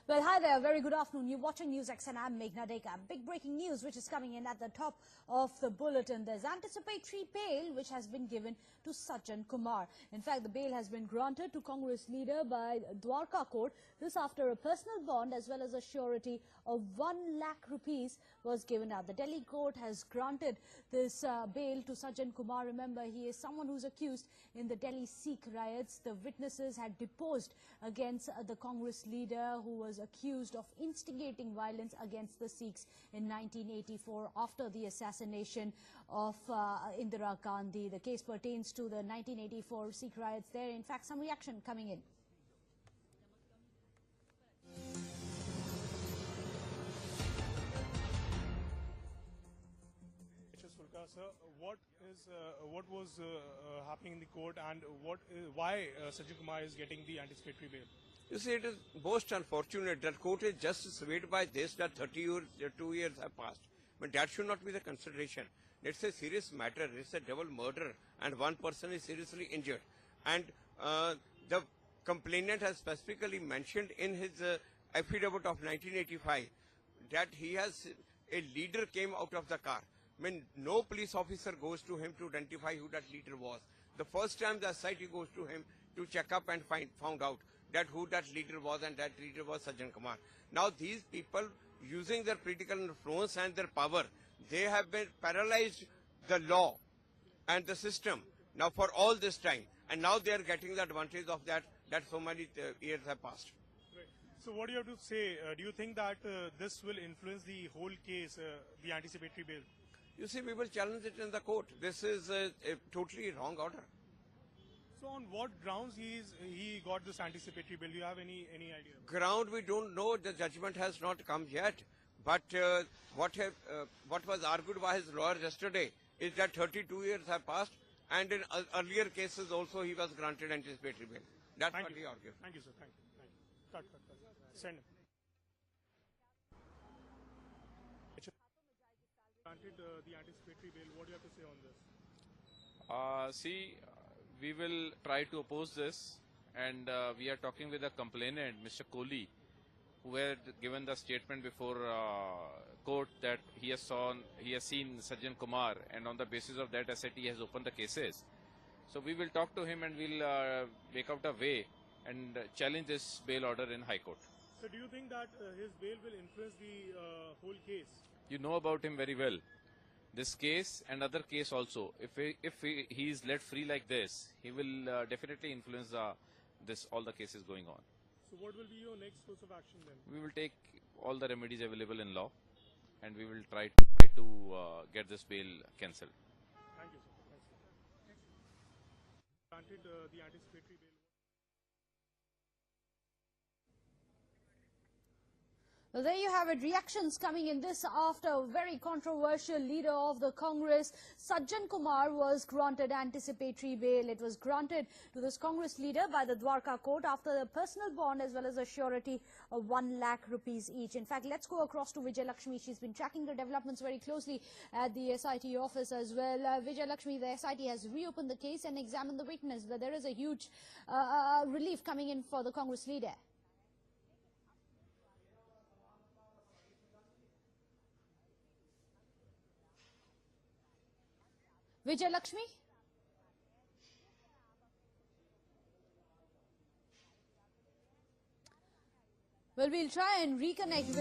Well, hi there. Very good afternoon. You're watching NewsX and I'm Meghna Deka. Big breaking news which is coming in at the top of the bulletin. There's anticipatory bail which has been given to Sajjan Kumar. In fact, the bail has been granted to Congress leader by Dwarka court. This after a personal bond as well as a surety of 1 lakh rupees was given out. The Delhi court has granted this bail to Sajjan Kumar. Remember, he is someone who's accused in the Delhi Sikh riots. The witnesses had deposed against the Congress leader who was accused of instigating violence against the Sikhs in 1984 after the assassination of Indira Gandhi. The case pertains to the 1984 Sikh riots there. In fact, some reaction coming in. Sir, what was happening in the court, and why Sajjan Kumar is getting the anticipatory bail? You see, it is most unfortunate that court is just swayed by this that 2 years have passed. But that should not be the consideration. It's a serious matter. It's a double murder, and one person is seriously injured. And the complainant has specifically mentioned in his affidavit of 1985 that a leader came out of the car. I mean, no police officer goes to him to identify who that leader was. The first time the SIT goes to him to check up and found out that who that leader was, and that leader was Sajjan Kumar. Now these people, using their political influence and their power, they have been paralyzed the law and the system now for all this time, and now they are getting the advantage of that so many years have passed. Right. So what do you have to say? Do you think that this will influence the whole case, the anticipatory bail? You see, we will challenge it in the court. This is a totally wrong order. So on what grounds he got this anticipatory bail? Do you have any idea? Ground we don't know. The judgment has not come yet. But what was argued by his lawyer yesterday is that 32 years have passed, and in earlier cases also he was granted anticipatory bail. That's what he argued. Thank you, sir. Thank you. Cut. Send him. Granted the anticipatory bail. What do you have to say on this? We will try to oppose this, and we are talking with the complainant, Mr. Kohli, who had given the statement before court that he has seen Sajjan Kumar, and on the basis of that SIT has opened the cases. So we will talk to him, and we'll make out a way and challenge this bail order in High Court. So do you think that his bail will influence the whole case? You know about him very well. This case and other case also, if he is let free like this, he will definitely influence all the cases going on. So what will be your next course of action then? We will take all the remedies available in law, and we will try to get this bail cancelled. Thank you, sir. Granted the anticipatory bail. Well, there you have it. Reactions coming in this after a very controversial leader of the Congress, Sajjan Kumar, was granted anticipatory bail. It was granted to this Congress leader by the Dwarka court after a personal bond as well as a surety of 1 lakh rupees each. In fact, let's go across to Vijay Lakshmi. She's been tracking the developments very closely at the SIT office as well. Vijay Lakshmi, the SIT has reopened the case and examined the witness, but there is a huge relief coming in for the Congress leader. Vijay Lakshmi? Well, we'll try and reconnect with